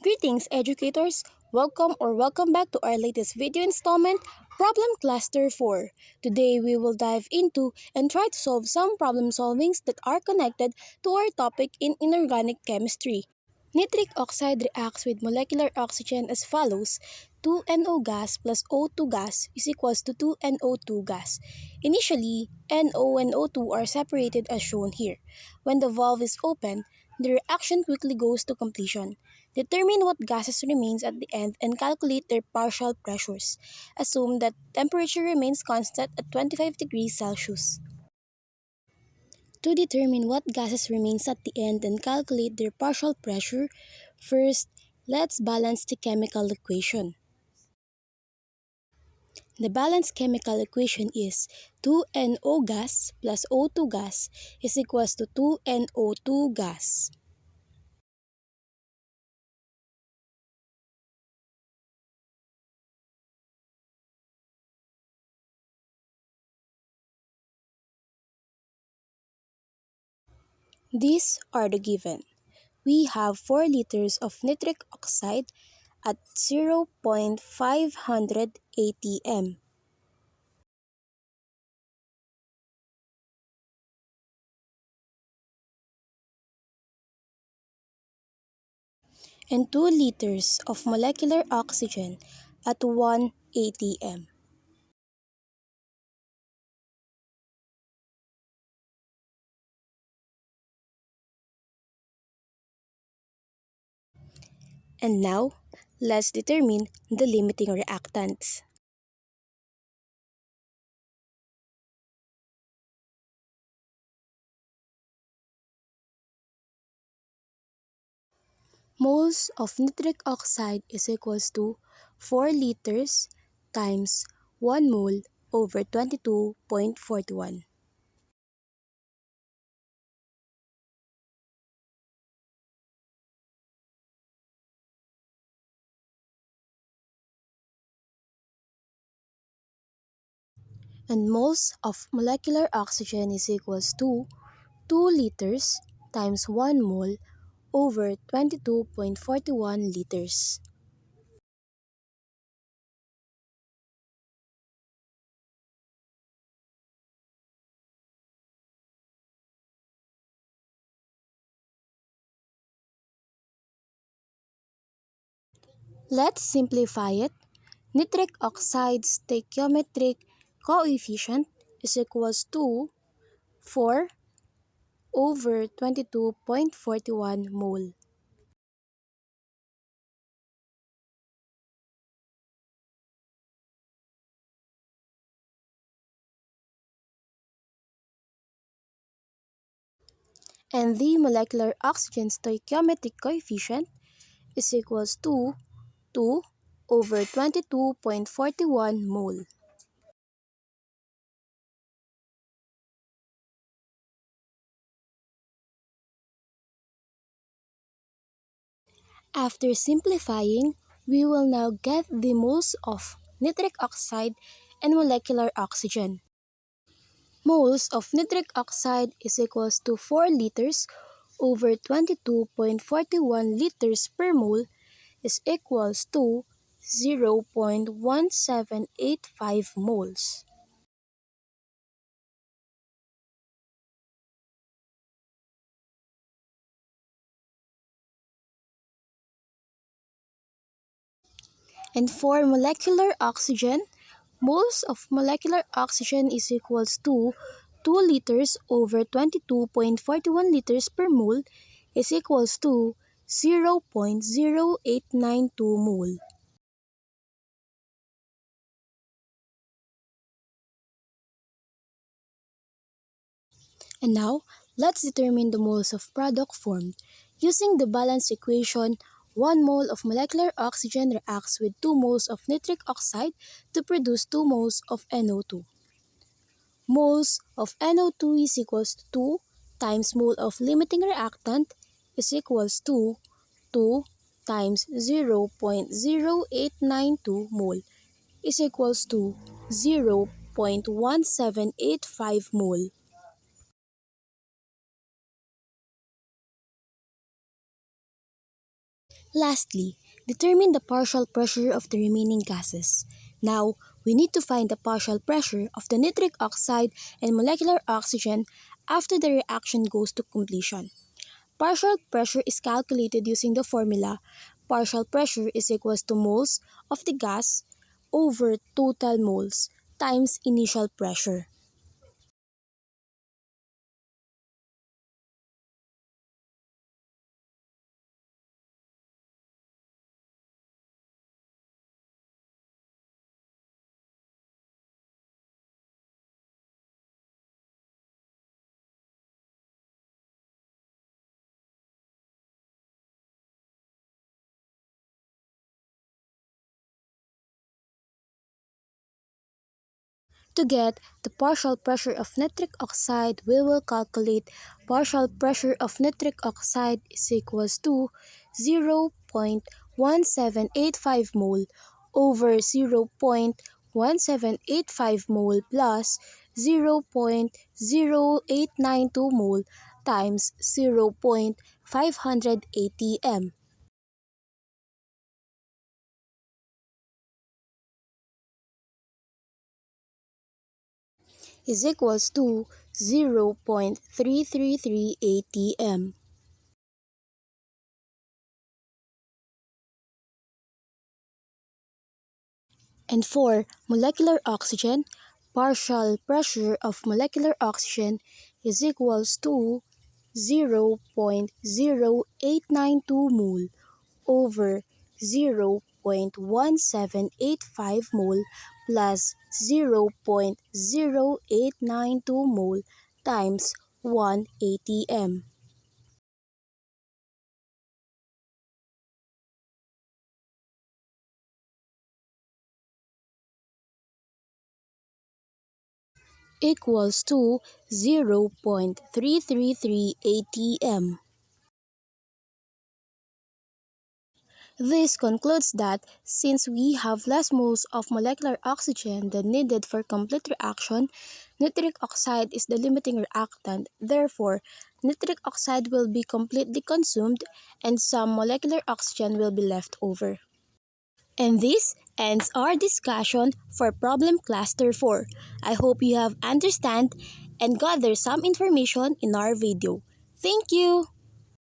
Greetings, educators! Welcome back to our latest video installment, Problem Cluster 4. Today, we will dive into and try to solve some problem solvings that are connected to our topic in inorganic chemistry. Nitric oxide reacts with molecular oxygen as follows: 2NO gas plus O2 gas is equals to 2NO2 gas. Initially, NO and O2 are separated as shown here. When the valve is open, the reaction quickly goes to completion. Determine what gases remains at the end and calculate their partial pressures. Assume that temperature remains constant at 25 degrees Celsius. To determine what gases remains at the end and calculate their partial pressure, first, let's balance the chemical equation. The balanced chemical equation is 2NO gas plus O2 gas is equals to 2NO2 gas. These are the given. We have 4 liters of nitric oxide at 0.500 atm. And 2 liters of molecular oxygen at 1 atm. And now, let's determine the limiting reactants. Moles of nitric oxide is equals to 4 liters times 1 mole over 22.41. And moles of molecular oxygen is equals to 2 liters times 1 mole over 22.41 liters. Let's simplify it. Nitric oxide's stoichiometric coefficient is equals to 4 over 22.41 mole. And the molecular oxygen stoichiometric coefficient is equals to 2 over 22.41 mole. After simplifying, we will now get the moles of nitric oxide and molecular oxygen. Moles of nitric oxide is equals to 4 liters over 22.41 liters per mole is equals to 0.1785 moles. And for molecular oxygen, moles of molecular oxygen is equals to 2 liters over 22.41 liters per mole is equals to 0.0892 mole. And now, let's determine the moles of product formed. Using the balance equation, 1 mole of molecular oxygen reacts with 2 moles of nitric oxide to produce 2 moles of NO2. Moles of NO2 is equals to 2 times mole of limiting reactant is equals to 2 times 0.0892 mole is equals to 0.1785 mole. Lastly, determine the partial pressure of the remaining gases. Now, we need to find the partial pressure of the nitric oxide and molecular oxygen after the reaction goes to completion. Partial pressure is calculated using the formula partial pressure is equals to moles of the gas over total moles times initial pressure. To get the partial pressure of nitric oxide, we will calculate partial pressure of nitric oxide is equals to 0.1785 mole over 0.1785 mole plus 0.0892 mole times 0.580 m is equals to 0.3338 m. And for molecular oxygen, partial pressure of molecular oxygen is equals to 0.0892 mole over 0.1785 mole plus 0.0892 mole times 180 m equals to 0.33380 m. This concludes that since we have less moles of molecular oxygen than needed for complete reaction, nitric oxide is the limiting reactant. Therefore, nitric oxide will be completely consumed and some molecular oxygen will be left over. And this ends our discussion for problem cluster 4. I hope you have understand and gather some information in our video. Thank you!